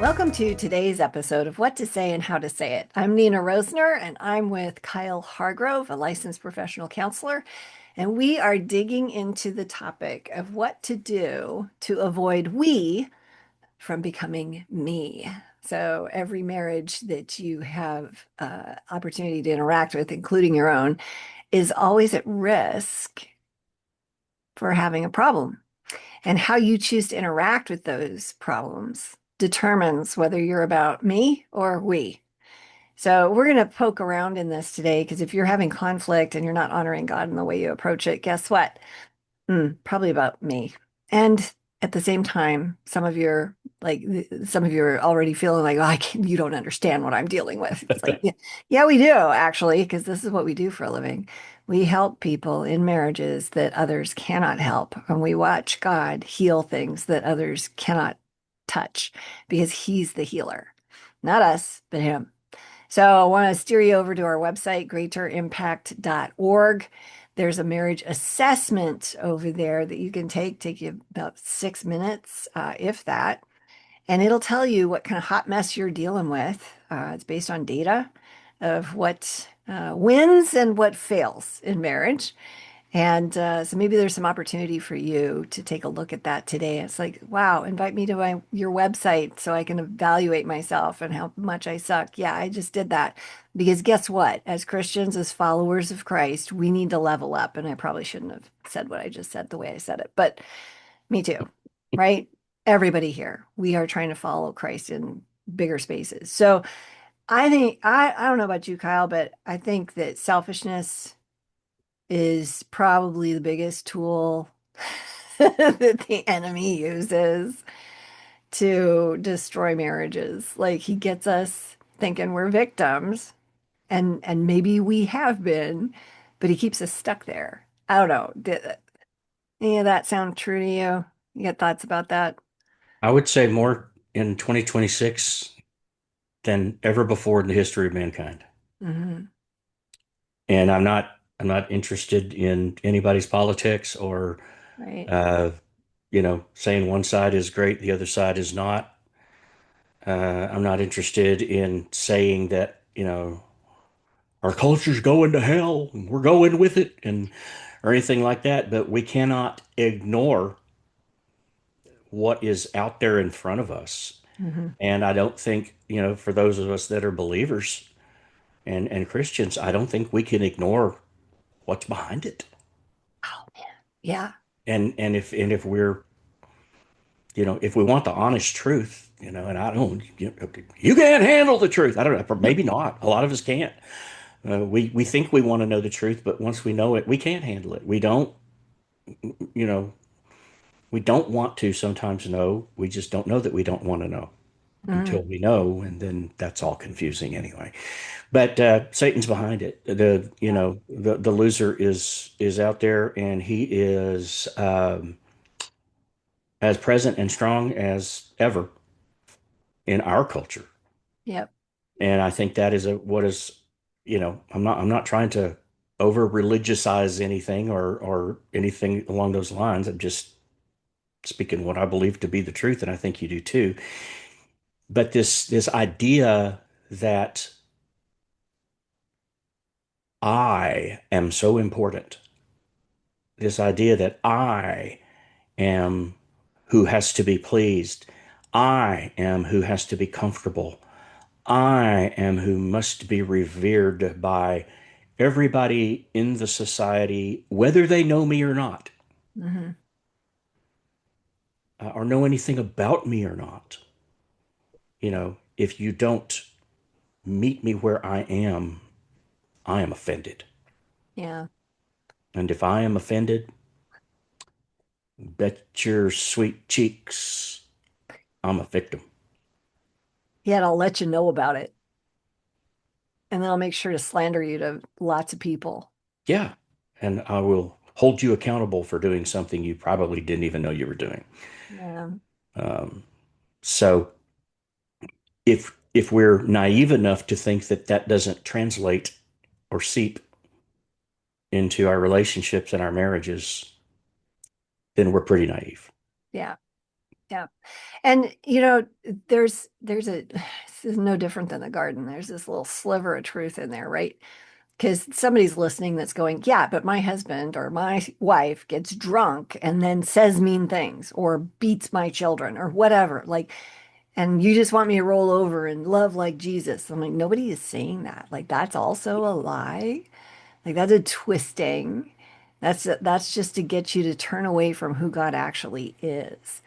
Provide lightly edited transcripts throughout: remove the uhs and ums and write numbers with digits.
Welcome to today's episode of What to Say and How to Say It. I'm Nina Rosner, and I'm with Kyle Hargrove, a licensed professional counselor, and we are digging into the topic of what to do to avoid we from becoming me. So every marriage that you have opportunity to interact with, including your own, is always at risk for having a problem. And how you choose to interact with those problems determines whether you're about me or we. So we're going to poke around in this today because if you're having conflict and you're not honoring God in the way you approach it, guess what? Probably about me. And at the same time, some of you are already feeling like, oh, you don't understand what I'm dealing with. It's like, yeah, yeah, we do actually, because this is what we do for a living. We help people in marriages that others cannot help, and we watch God heal things that others cannot touch because He's the healer, not us, but Him. So I want to steer you over to our website, greaterimpact.org. There's a marriage assessment over there that you can take you about 6 minutes, if that, and it'll tell you what kind of hot mess you're dealing with. It's based on data of what wins and what fails in marriage. And so maybe there's some opportunity for you to take a look at that today. It's like, wow, invite me to your website so I can evaluate myself and how much I suck. Yeah, I just did that. Because guess what? As Christians, as followers of Christ, we need to level up. And I probably shouldn't have said what I just said the way I said it, but me too, right? Everybody here, we are trying to follow Christ in bigger spaces. So I think, I don't know about you, Kyle, but I think that selfishness is probably the biggest tool that the enemy uses to destroy marriages. Like he gets us thinking we're victims and maybe we have been, but he keeps us stuck there. I don't know. Did any of that sound true to you? You got thoughts about that? I would say more in 2026 than ever before in the history of mankind. Hmm. And I'm not interested in anybody's politics or Right. uh, saying one side is great, the other side is not. I'm not interested in saying that, our culture's going to hell and we're going with it and or anything like that, but we cannot ignore what is out there in front of us. Hmm. And I don't think, for those of us that are believers, and Christians, I don't think we can ignore what's behind it. Oh man. Yeah. And if we're, if we want the honest truth, and I don't, you can't handle the truth. I don't know, maybe not. A lot of us can't. We think we want to know the truth, but once we know it, we can't handle it. You know, we don't want to sometimes know. We just don't know that we don't want to know until Mm. we know, and then that's all confusing anyway. But Satan's behind it. The loser is out there, and he is as present and strong as ever in our culture. Yep. And I think that is what is, I'm not trying to over religiousize anything or anything along those lines. I'm just speaking what I believe to be the truth, and I think you do too. But this idea that I am so important, this idea that I am who has to be pleased. I am who has to be comfortable. I am who must be revered by everybody in the society, whether they know me or not, Hmm. or know anything about me or not. If you don't meet me where I am offended. Yeah. And if I am offended, bet your sweet cheeks I'm a victim. Yet I'll let you know about it. And then I'll make sure to slander you to lots of people. Yeah. And I will hold you accountable for doing something you probably didn't even know you were doing. Yeah. Um, so if we're naive enough to think that that doesn't translate or seep into our relationships and our marriages, then we're pretty naive. Yeah. Yeah. And there's a this is no different than the garden. There's this little sliver of truth in there, right? Because somebody's listening that's going, yeah, but my husband or my wife gets drunk and then says mean things or beats my children or whatever. Like, and you just want me to roll over and love like Jesus. I'm like, nobody is saying that. Like, that's also a lie. Like, that's a twisting. That's just to get you to turn away from who God actually is,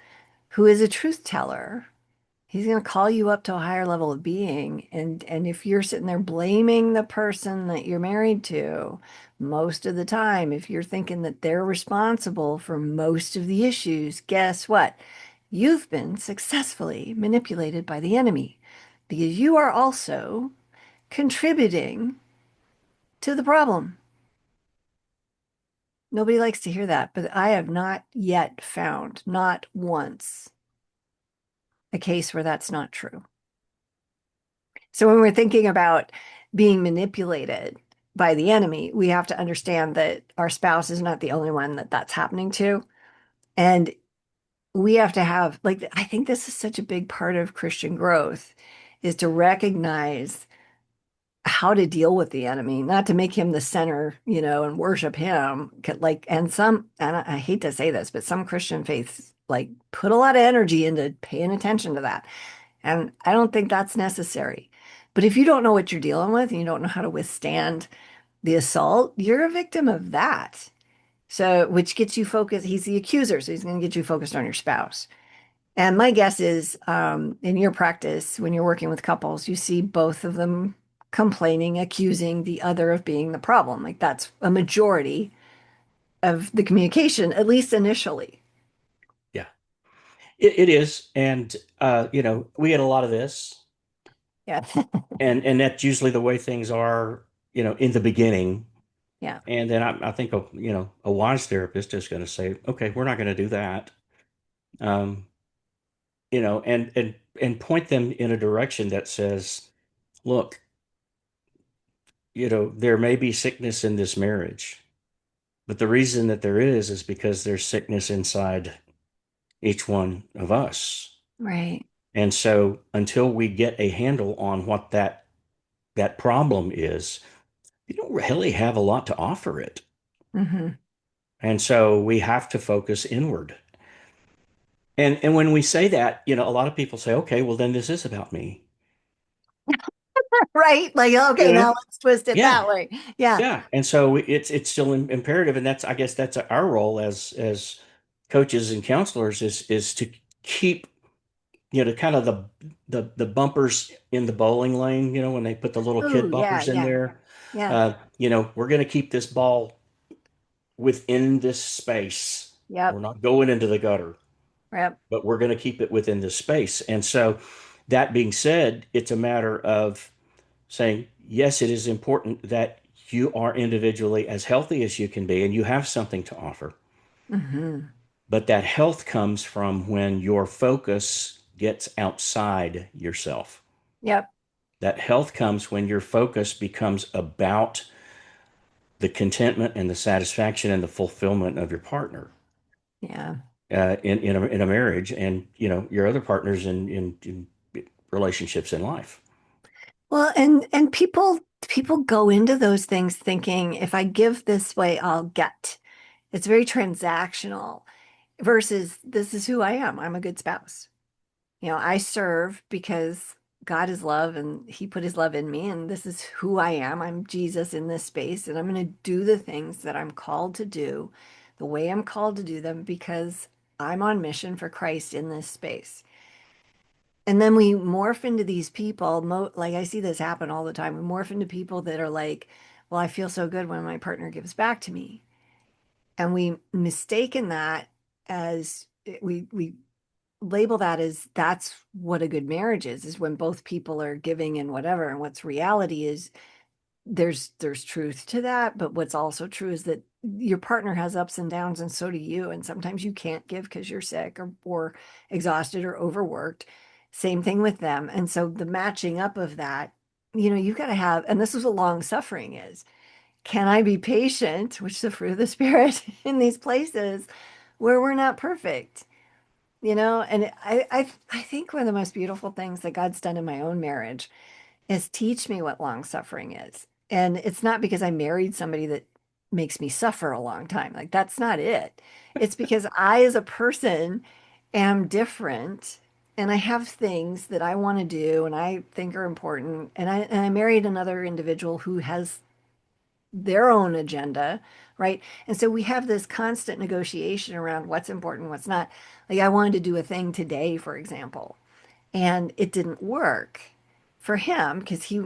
who is a truth teller. He's going to call you up to a higher level of being. And if you're sitting there blaming the person that you're married to, most of the time, if you're thinking that they're responsible for most of the issues, guess what? You've been successfully manipulated by the enemy because you are also contributing to the problem. Nobody likes to hear that, but I have not yet found, not once, a case where that's not true. So when we're thinking about being manipulated by the enemy, we have to understand that our spouse is not the only one that that's happening to. And we have to have, like, I think this is such a big part of Christian growth is to recognize how to deal with the enemy, not to make him the center, and worship him. Like, and I hate to say this, but some Christian faiths like put a lot of energy into paying attention to that. And I don't think that's necessary. But if you don't know what you're dealing with and you don't know how to withstand the assault, you're a victim of that. So, which gets you focused. He's the accuser, so he's going to get you focused on your spouse. And my guess is, in your practice, when you're working with couples, you see both of them complaining, accusing the other of being the problem. Like that's a majority of the communication, at least initially. Yeah, it is. And, we get a lot of this. Yeah. And that's usually the way things are, in the beginning. Yeah. And then I think a wise therapist is going to say, okay, we're not going to do that. Um, and point them in a direction that says, look, there may be sickness in this marriage, but the reason that there is because there's sickness inside each one of us. Right. And so until we get a handle on what that problem is, you don't really have a lot to offer it. Hmm. And so we have to focus inward. And when we say that, a lot of people say, okay, well then this is about me. Right. Like, You okay, know? now let's twist it Yeah. that way. Yeah. Yeah. And so it's still imperative. And I guess that's our role as coaches and counselors is to keep, kind of the bumpers in the bowling lane, when they put the little Oh, kid yeah, bumpers in yeah, there. yeah. We're going to keep this ball within this space. We're Yep. not going into the gutter, Yep. but we're going to keep it within this space. And so, that being said, it's a matter of saying, yes, it is important that you are individually as healthy as you can be and you have something to offer. Hmm. But that health comes from when your focus gets outside yourself. Yep. That health comes when your focus becomes about the contentment and the satisfaction and the fulfillment of your partner Yeah. in a marriage and your other partners in relationships in life. Well, and people go into those things thinking if I give this way, I'll get. It's very transactional versus this is who I am. I'm a good spouse. I serve because God is love and he put his love in me and this is who I am. I'm Jesus in this space and I'm going to do the things that I'm called to do the way I'm called to do them because I'm on mission for Christ in this space. And then we morph into these people, like I see this happen all the time. We morph into people that are like, well, I feel so good when my partner gives back to me. And we mistaken that as we label that as that's what a good marriage is when both people are giving and whatever. And what's reality is there's truth to that, but what's also true is that your partner has ups and downs and so do you. And sometimes you can't give because you're sick or exhausted or overworked. Same thing with them. And so the matching up of that, you've got to have, and this is what long suffering is. Can I be patient, which is the fruit of the spirit in these places where we're not perfect? And I think one of the most beautiful things that God's done in my own marriage is teach me what long suffering is. And it's not because I married somebody that makes me suffer a long time. Like that's not it. It's because I, as a person, am different and I have things that I want to do and I think are important. And I married another individual who has their own agenda, right? And so we have this constant negotiation around what's important, what's not. Like I wanted to do a thing today, for example, and it didn't work for him because he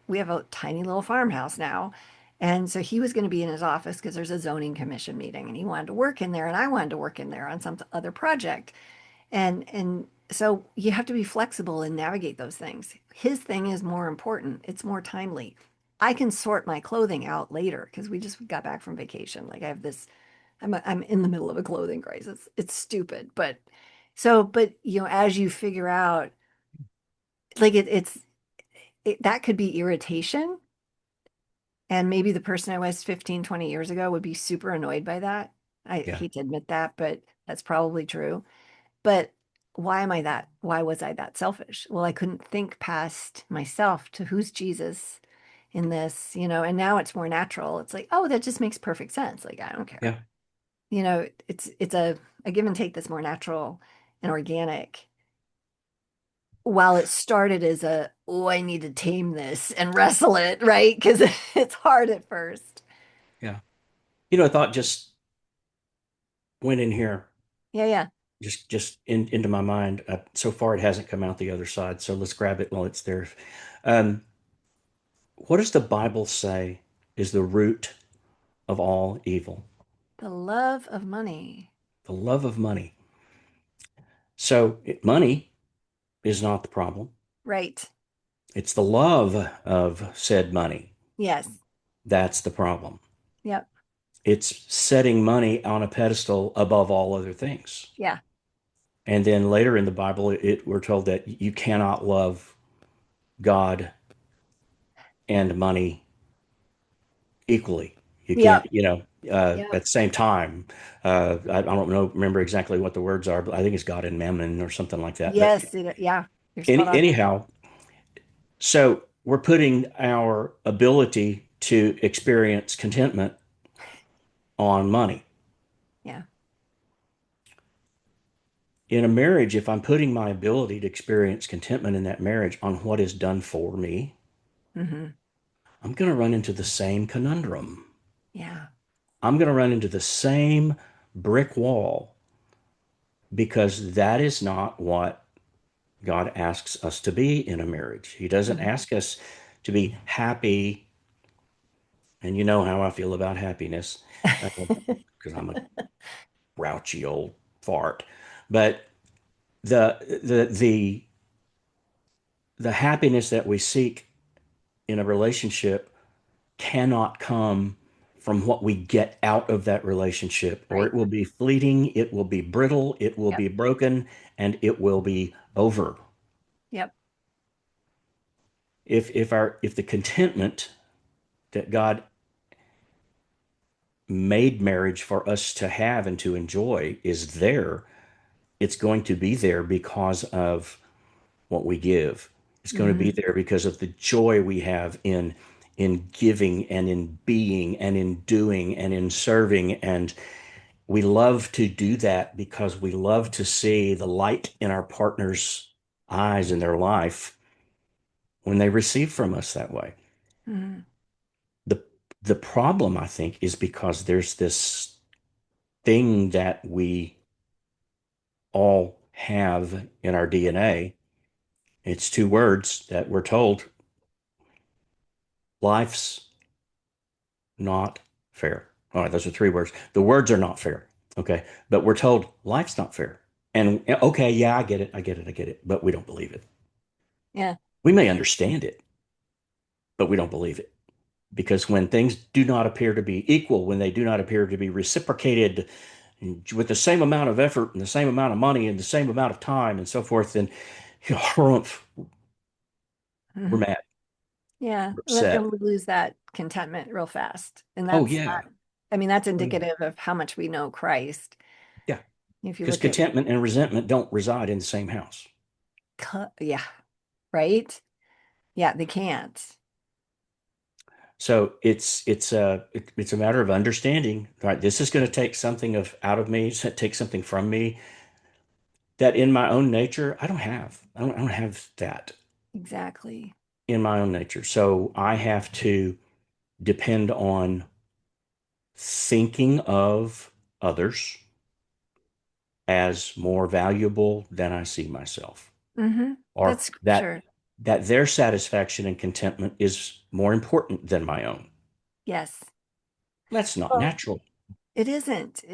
we have a tiny little farmhouse now. And so he was going to be in his office because there's a zoning commission meeting and he wanted to work in there and I wanted to work in there on some other project. And so you have to be flexible and navigate those things. His thing is more important. It's more timely. I can sort my clothing out later because we just got back from vacation. Like I have this, I'm in the middle of a clothing crisis. It's stupid, but but as you figure out, like that could be irritation, and maybe the person I was 15, 20 years ago would be super annoyed by that. I Yeah. hate to admit that, but that's probably true. But why was I that selfish? Well, I couldn't think past myself to who's Jesus in this, and now it's more natural. It's like, oh, that just makes perfect sense. Like, I don't care. Yeah. It's a give and take that's more natural and organic. While it started as oh, I need to tame this and wrestle it, right? Because it's hard at first. Yeah. A thought just went in here, Yeah, yeah. into my mind. So far, it hasn't come out the other side. So let's grab it while it's there. Um, what does the Bible say is the root of all evil? The love of money. The love of money. So money is not the problem. Right. It's the love of said money. Yes. That's the problem. Yep. It's setting money on a pedestal above all other things. Yeah. And then later in the Bible, we're told that you cannot love God and money equally. You Yep. can't, Yep. at the same time. I don't remember exactly what the words are, but I think it's God and Mammon or something like that. But Yes. Yeah. You're spot on. anyhow, so we're putting our ability to experience contentment on money. Yeah. In a marriage, if I'm putting my ability to experience contentment in that marriage on what is done for me, Hmm. I'm going to run into the same conundrum. Yeah. I'm going to run into the same brick wall because that is not what God asks us to be in a marriage. He doesn't Hmm. ask us to be happy. And you know how I feel about happiness because I'm a grouchy old fart. But the happiness that we seek in a relationship cannot come from what we get out of that relationship, or Right. it will be fleeting, it will be brittle, it will Yep. be broken, and it will be over. Yep. If the contentment that God made marriage for us to have and to enjoy is there, it's going to be there because of what we give. It's going to be Hmm. there because of the joy we have in giving and in being and in doing and in serving. And we love to do that because we love to see the light in our partner's eyes in their life when they receive from us that way. Hmm. The the problem, I think, is because there's this thing that we all have in our DNA. It's two words that we're told: life's not fair. All right, those are three words. The words are not fair. Okay. But we're told life's not fair. And okay, yeah, I get it. I get it. I get it. But we don't believe it. Yeah. We may understand it, but we don't believe it. Because when things do not appear to be equal, when they do not appear to be reciprocated with the same amount of effort and the same amount of money and the same amount of time and so forth, then harumph, we're Hmm. mad, Yeah. we're And upset. we lose that contentment real fast. And Oh, that's yeah. not, I mean, that's Oh, yeah. indicative of how much we know Christ. Yeah. If you because look at, contentment and resentment don't reside in the same house. yeah, right? Yeah, they can't. So it's a matter of understanding, right? This is going to take something of out of me, take something from me that in my own nature I don't have. I don't have that Exactly. in my own nature. So I have to depend on thinking of others as more valuable than I see myself, That's or scripture. that their satisfaction and contentment is more important than my own. Yes. That's not Well, natural. it isn't.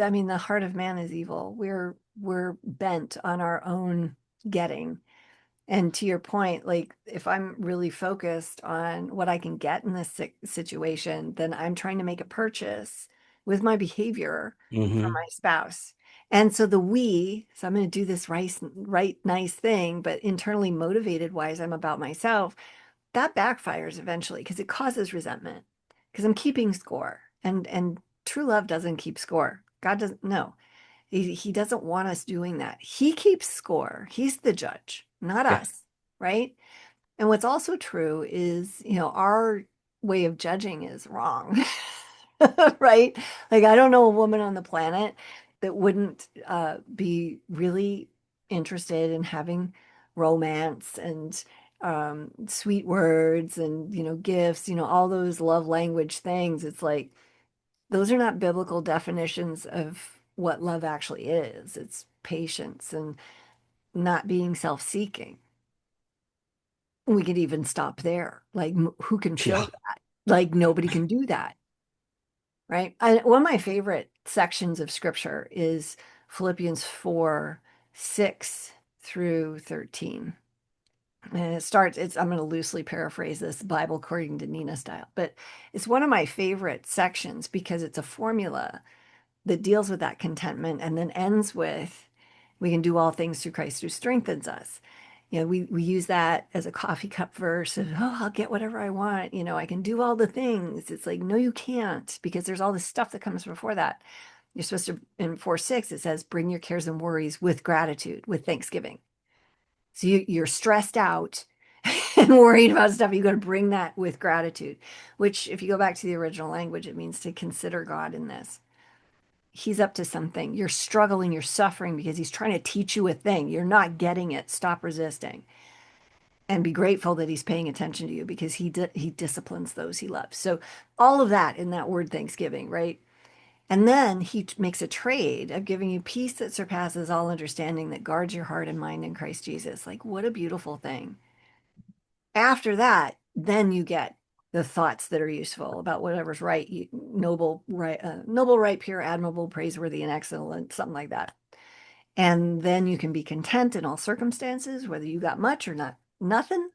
I mean, the heart of man is evil. We're bent on our own getting. And to your point, like if I'm really focused on what I can get in this situation, then I'm trying to make a purchase with my behavior for Hmm. my spouse. And so so I'm going to do this right, nice thing, but internally motivated wise, I'm about myself. That backfires eventually because it causes resentment because I'm keeping score. And true love doesn't keep score. God doesn't know. He doesn't want us doing that. He keeps score. He's the judge, not Yeah. us, right? And what's also true is, our way of judging is wrong, right? Like, I don't know a woman on the planet that wouldn't be really interested in having romance and sweet words and, gifts, all those love language things. It's like, those are not biblical definitions of what love actually is. It's patience and not being self-seeking. We could even stop there. Like, who can Yeah. show that? Like, nobody can do that, right? One of my favorite sections of scripture is Philippians 4, 6 through 13. And I'm going to loosely paraphrase this Bible according to Nina style, but it's one of my favorite sections because it's a formula that deals with that contentment and then ends with, we can do all things through Christ who strengthens us. We use that as a coffee cup verse of, oh, I'll get whatever I want. I can do all the things. It's like, no, you can't, because there's all this stuff that comes before that. You're supposed to, in 4:6, it says, bring your cares and worries with gratitude, with thanksgiving. So you're stressed out and worried about stuff. You got to bring that with gratitude, which, if you go back to the original language, it means to consider God in this. He's up to something. You're struggling, you're suffering because he's trying to teach you a thing. You're not getting it. Stop resisting and be grateful that he's paying attention to you because he disciplines those he loves. So all of that in that word Thanksgiving, right? And then he makes a trade of giving you peace that surpasses all understanding that guards your heart and mind in Christ Jesus. Like, what a beautiful thing. After that, then you get the thoughts that are useful about whatever's right, noble, right, pure, admirable, praiseworthy, and excellent, something like that. And then you can be content in all circumstances, whether you got much or not, nothing.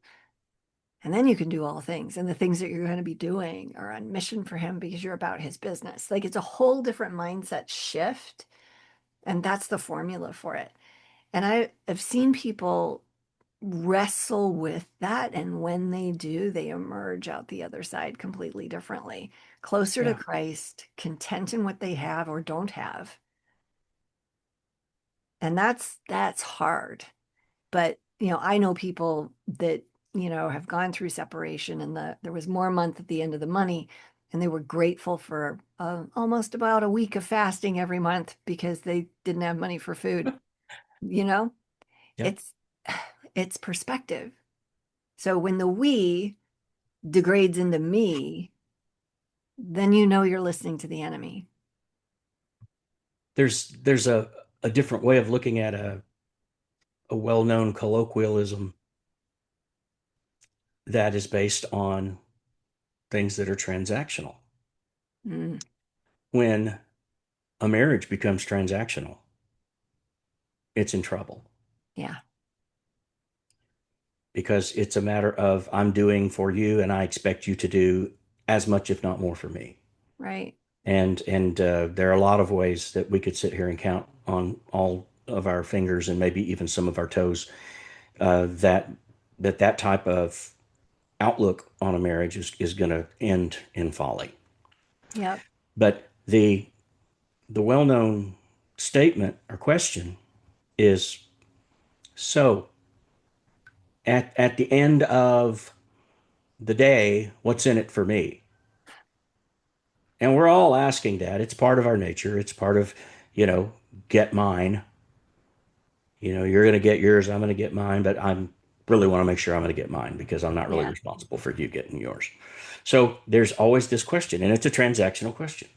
And then you can do all things. And the things that you're going to be doing are on mission for him because you're about his business. Like, it's a whole different mindset shift. And that's the formula for it. And I've seen people wrestle with that. And when they do, they emerge out the other side completely differently, closer to Yeah. Christ, content in what they have or don't have. And that's hard. But, I know people that, have gone through separation and there was more month at the end of the money, and they were grateful for almost about a week of fasting every month because they didn't have money for food. You know, Yeah. it's it's perspective. So when the we degrades into me, then you're listening to the enemy. There's a different way of looking at a well-known colloquialism that is based on things that are transactional. Mm, When a marriage becomes transactional, it's in trouble yeah, because it's a matter of I'm doing for you and I expect you to do as much, if not more, for me. right. And there are a lot of ways that we could sit here and count on all of our fingers and maybe even some of our toes that that type of outlook on a marriage is going to end in folly. Yep. But the well-known statement or question is, so at the end of the day, what's in it for me? And we're all asking that. It's part of our nature. It's part of, you know, get mine. You're going to get yours. I'm going to get mine, but I'm really want to make sure I'm going to get mine because I'm not really Yeah. responsible for you getting yours. So there's always this question, and it's a transactional question.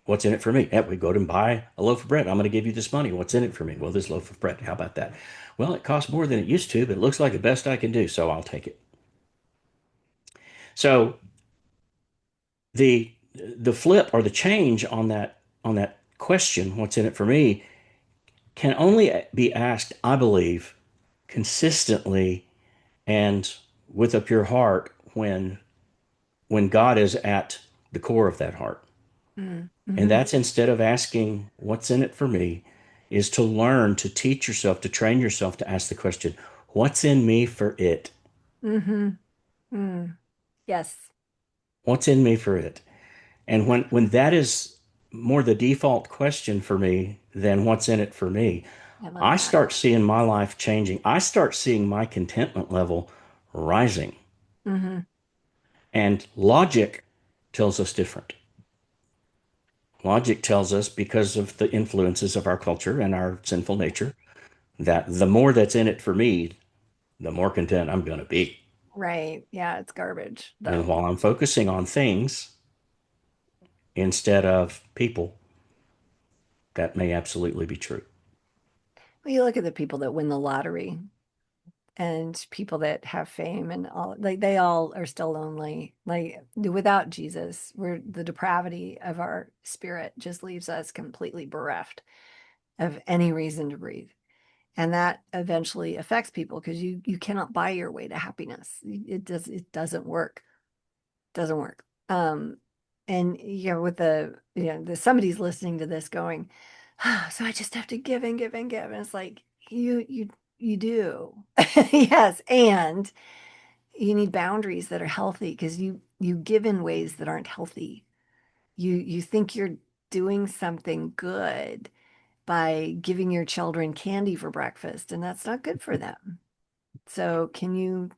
What's in it for me? Yeah, we go to buy a loaf of bread. I'm going to give you this money. What's in it for me? Well, this loaf of bread. How about that? Well, it costs more than it used to, but it looks like the best I can do, so I'll take it. So the the flip or the change on that question, what's in it for me, can only be asked, I believe, consistently and with a pure heart when God is at the core of that heart. And Mm-hmm. that's instead of asking what's in it for me, is to learn to teach yourself, to train yourself to ask the question, what's in me for it? Mm-hmm. Mm. Yes. What's in me for it? And when that is more the default question for me than what's in it for me, I love I that. start seeing my life changing. I start seeing my contentment level rising. Mm-hmm. And logic tells us different. Logic tells us, because of the influences of our culture and our sinful nature, that the more that's in it for me, the more content I'm going to be. Right. Yeah, it's garbage, And though. while I'm focusing on things instead of people, that may absolutely be true. Well, you look at the people that win the lottery and people that have fame and all, like they all are still lonely. Like without Jesus, we're the depravity of our spirit just leaves us completely bereft of any reason to breathe. And that eventually affects people because you cannot buy your way to happiness. It doesn't work. Doesn't work. And with the somebody's listening to this going, so I just have to give and give and give. And it's like you do. Yes, and you need boundaries that are healthy because you give in ways that aren't healthy. You think you're doing something good by giving your children candy for breakfast, and that's not good for them. So can you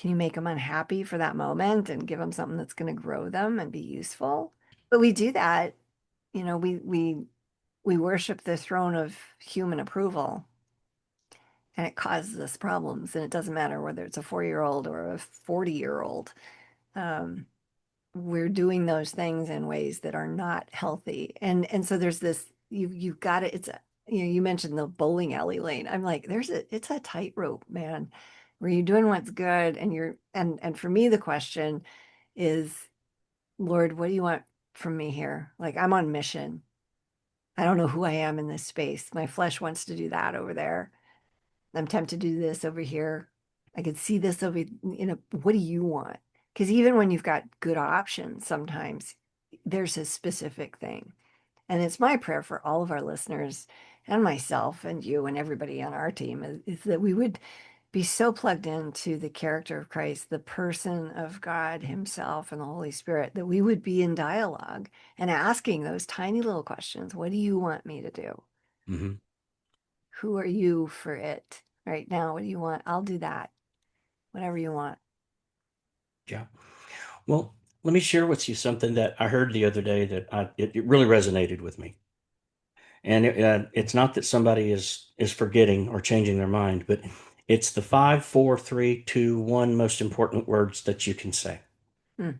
make them unhappy for that moment and give them something that's going to grow them and be useful? But we do that, we worship the throne of human approval, and it causes us problems. And it doesn't matter whether it's a 4-year-old or a 40-year-old. Um, we're doing those things in ways that are not healthy. And so there's this, you've got to, you mentioned the bowling alley lane. I'm like, it's a tightrope, man, where you're doing what's good and for me, the question is, Lord, what do you want from me here? Like I'm on mission. I don't know who I am in this space. My flesh wants to do that over there. I'm tempted to do this over here. I could see this over, what do you want? Because even when you've got good options, sometimes there's a specific thing. And it's my prayer for all of our listeners and myself and you and everybody on our team is that we would be so plugged into the character of Christ, the person of God Himself and the Holy Spirit, that we would be in dialogue and asking those tiny little questions. What do you want me to do? Hmm. Who are you for it right now? What do you want? I'll do that. Whatever you want. Yeah. Well, let me share with you something that I heard the other day that it really resonated with me. And it's not that somebody is forgetting or changing their mind, but it's the five, four, three, two, one most important words that you can say. Hmm.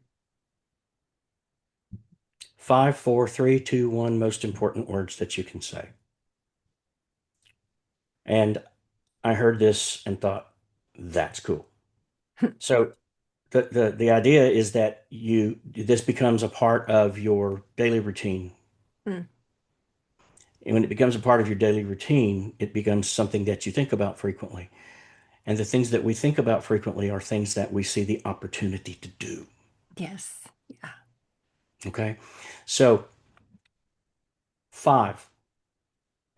Five, four, three, two, one most important words that you can say. And I heard this and thought, that's cool. So the idea is that this becomes a part of your daily routine. Hmm. And when it becomes a part of your daily routine, it becomes something that you think about frequently. And the things that we think about frequently are things that we see the opportunity to do. Yes. Yeah. Okay. So, five,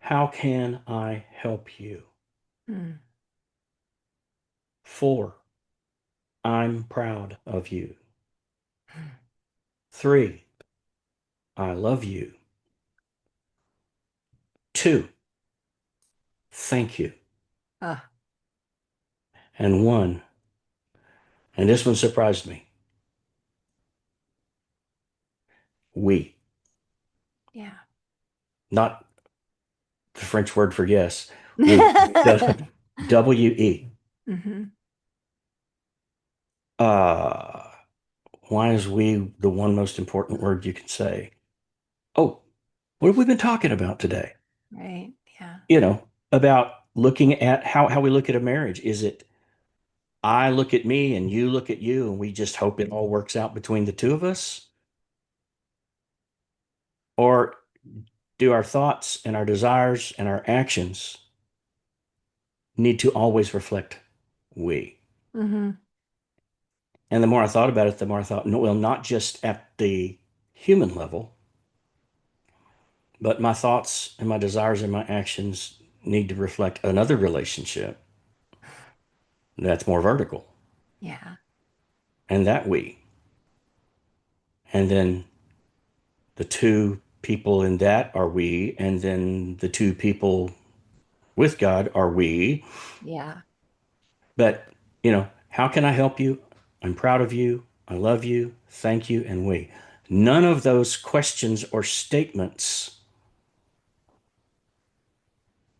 how can I help you? Hmm. Four, I'm proud of you. Three, I love you. Two, thank you. Uh, And one, and this one surprised me, we, yeah. not the French word for yes, we, W-E. Hmm. Uh, why is we the one most important word you can say? Oh, what have we been talking about today? Right. Yeah. About looking at how we look at a marriage. Is it I look at me and you look at you and we just hope it all works out between the two of us? Or do our thoughts and our desires and our actions need to always reflect we? Hmm. And the more I thought about it, the more I thought, no, well, not just at the human level, but my thoughts and my desires and my actions need to reflect another relationship that's more vertical, Yeah. and that we. And then the two people in that are we, and then the two people with God are we. Yeah. But, how can I help you? I'm proud of you. I love you. Thank you. And we. None of those questions or statements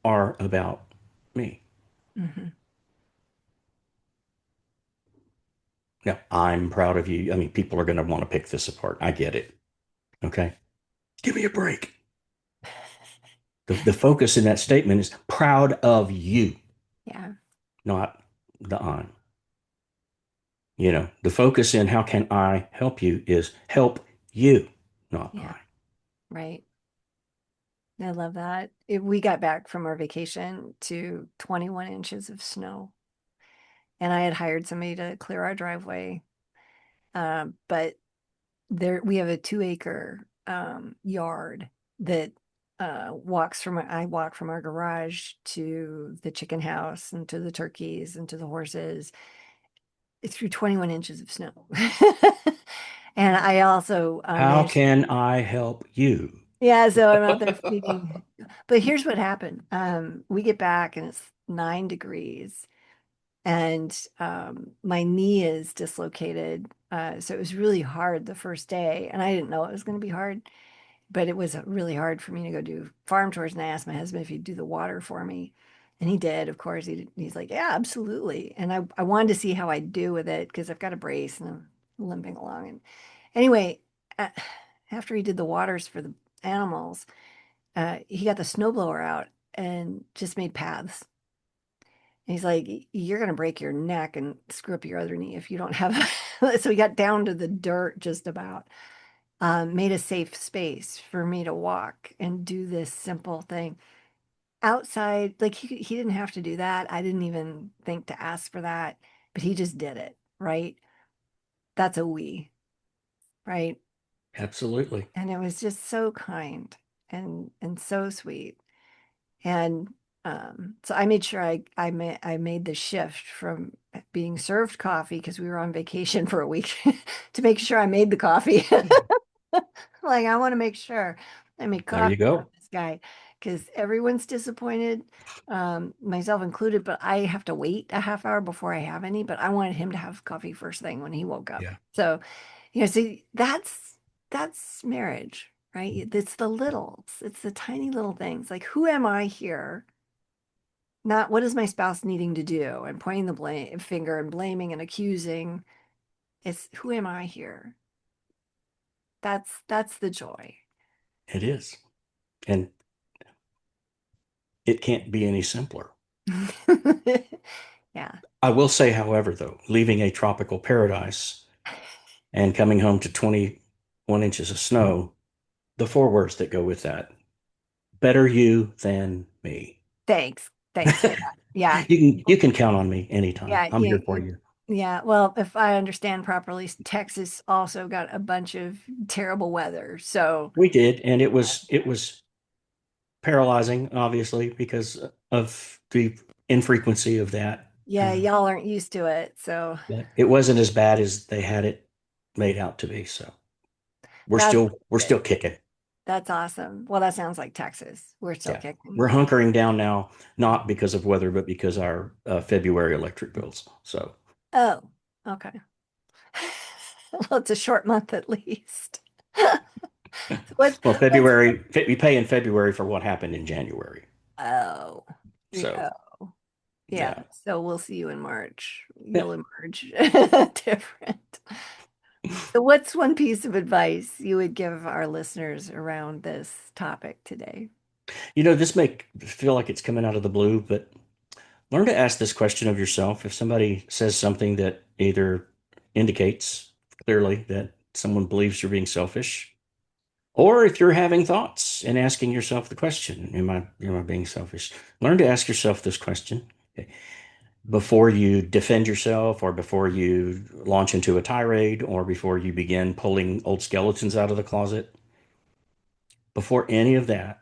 are about me. Hmm. Now, I'm proud of you. I mean, people are going to want to pick this apart. I get it. Okay. Give me a break. The focus in that statement is proud of you, Yeah. not the I'm. The focus in how can I help you is help you, not Yeah. I. Right. I love that. We got back from our vacation to 21 inches of snow, and I had hired somebody to clear our driveway. But there we have a 2 acre yard that I walk from our garage to the chicken house and to the turkeys and to the horses. It's through 21 inches of snow. And I also How managed. can I help you? Yeah, so I'm out there feeding. But here's what happened. We get back and it's 9 degrees, and my knee is dislocated. So it was really hard the first day, and I didn't know it was going to be hard, but it was really hard for me to go do farm tours. And I asked my husband if he'd do the water for me, and he did. Of course, he's like, "Yeah, absolutely." And I wanted to see how I'd do with it because I've got a brace and I'm limping along. And anyway, uh, after he did the waters for the animals, he got the snowblower out and just made paths. And he's like, "You're going to break your neck and screw up your other knee if you don't have." So he got down to the dirt just about, made a safe space for me to walk and do this simple thing outside. Like he didn't have to do that. I didn't even think to ask for that, but he just did it. Right. That's a we. Right. Absolutely. And it was just so kind and so sweet. And so I made sure I made the shift from being served coffee because we were on vacation for a week to make sure I made the coffee. Like I want to make sure I make There you coffee for go. this guy because everyone's disappointed, myself included. But I have to wait a half hour before I have any. But I wanted him to have coffee first thing when he woke up. Yeah, So, see, that's marriage, right? It's the littles, it's the tiny little things. Like, who am I here? Not what is my spouse needing to do and pointing the blame finger and blaming and accusing. It's who am I here? That's the joy. it is. And it can't be any simpler. Yeah. I will say, however, though, leaving a tropical paradise and coming home to 21 inches of snow, the four words that go with that: better you than me. Thanks. Thanks for that. Yeah. You can count on me anytime. Yeah. I'm here for you. Yeah. Well, if I understand properly, Texas also got a bunch of terrible weather. So, We did, and it was paralyzing, obviously, because of the infrequency of that. yeah, y'all aren't used to it. So But it wasn't as bad as they had it made out to be. So we're that's still we're good. still kicking. That's awesome. Well, that sounds like Texas. We're still Yeah. kicking. We're hunkering down now, not because of weather, but because our February electric bills. So, Oh, okay. Well, it's a short month at least. So well, what's We pay in February for what happened in January. oh, So, oh, yeah. yeah. So we'll see you in March. Yeah. You'll emerge different. So what's one piece of advice you would give our listeners around this topic today? This may feel like it's coming out of the blue, but learn to ask this question of yourself. If somebody says something that either indicates clearly that someone believes you're being selfish, or if you're having thoughts and asking yourself the question, am I being selfish? Learn to ask yourself this question, okay, before you defend yourself or before you launch into a tirade or before you begin pulling old skeletons out of the closet. Before any of that,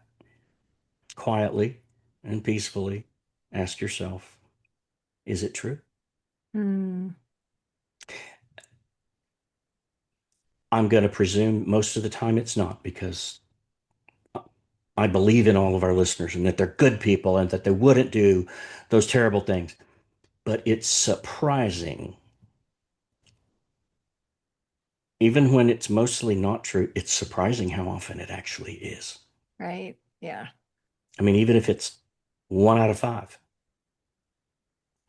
quietly and peacefully ask yourself, is it true? Hmm, I'm going to presume most of the time it's not, because I believe in all of our listeners and that they're good people and that they wouldn't do those terrible things. But it's surprising, even when it's mostly not true, it's surprising how often it actually is. right? Yeah. I mean, even if it's 1 out of 5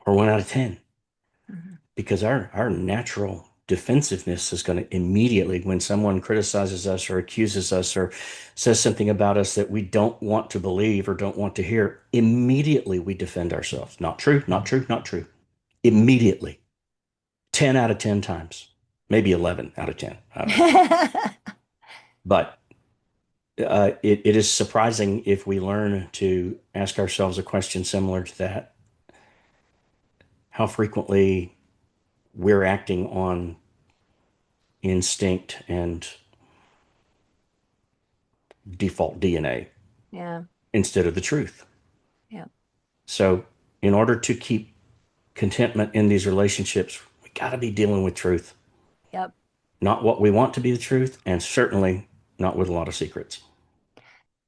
or 1 out of 10, Mhm. because our natural defensiveness is going to immediately, when someone criticizes us or accuses us or says something about us that we don't want to believe or don't want to hear, immediately we defend ourselves. Not true, not true, not true. Immediately. 10 out of 10 times, maybe 11 out of 10. I don't know. But it is surprising if we learn to ask ourselves a question similar to that, how frequently we're acting on instinct and default DNA Yeah. instead of the truth. Yeah. So, in order to keep contentment in these relationships, we got to be dealing with truth, Yep. not what we want to be the truth, and certainly not with a lot of secrets.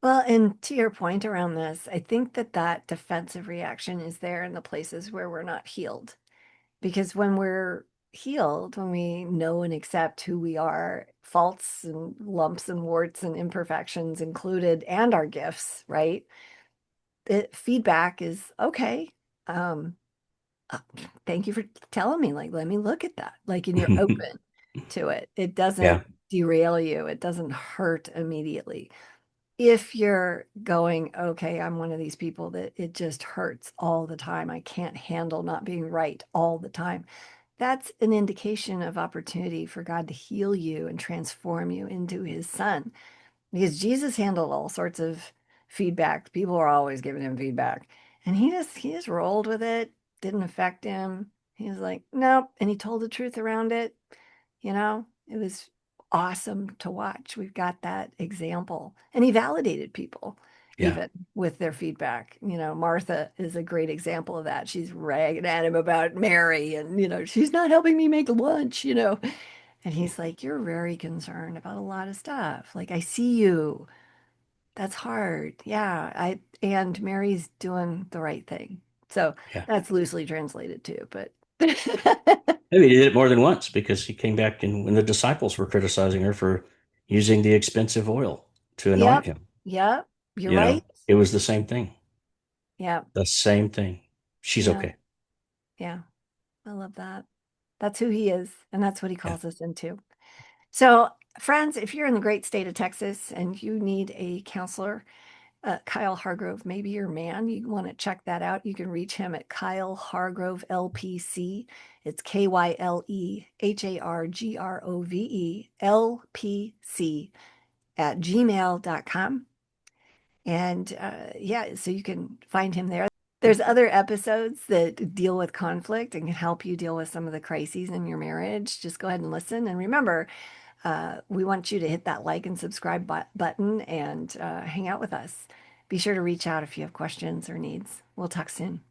Well, and to your point around this, I think that that defensive reaction is there in the places where we're not healed. Because when we're healed, when we know and accept who we are, faults and lumps and warts and imperfections included, and our gifts, right? The feedback is okay. Um, uh, Thank you for telling me. Like, let me look at that. Like, and you're open to it. It doesn't Yeah, derail you. It doesn't hurt immediately. If you're going, okay, I'm one of these people that it just hurts all the time. I can't handle not being right all the time. That's an indication of opportunity for God to heal you and transform you into his son. Because Jesus handled all sorts of feedback. People are always giving him feedback. And he just rolled with it, didn't affect him. He was like, nope. And he told the truth around it. It was awesome to watch. We've got that example. And he validated people yeah, even with their feedback. Martha is a great example of that. She's ragging at him about Mary and, she's not helping me make lunch. And he's like, you're very concerned about a lot of stuff. Like, I see you. That's hard. Yeah. And Mary's doing the right thing. So yeah. that's loosely translated too, but Maybe he did it more than once, because he came back and when the disciples were criticizing her for using the expensive oil to anoint yep. him, Yep. You're right. it was the same thing. Yeah. The same thing. She's Yeah. okay. Yeah. I love that. That's who he is, and that's what he Yeah. calls us into. So, friends, if you're in the great state of Texas and you need a counselor, Kyle Hargrove, maybe your man, you want to check that out. You can reach him at Kyle Hargrove LPC. It's KYLEHARGROVE LPC at gmail.com. And yeah, so you can find him there. There's other episodes that deal with conflict and can help you deal with some of the crises in your marriage. Just go ahead and listen. And remember, we want you to hit that like and subscribe button and hang out with us. Be sure to reach out if you have questions or needs. We'll talk soon.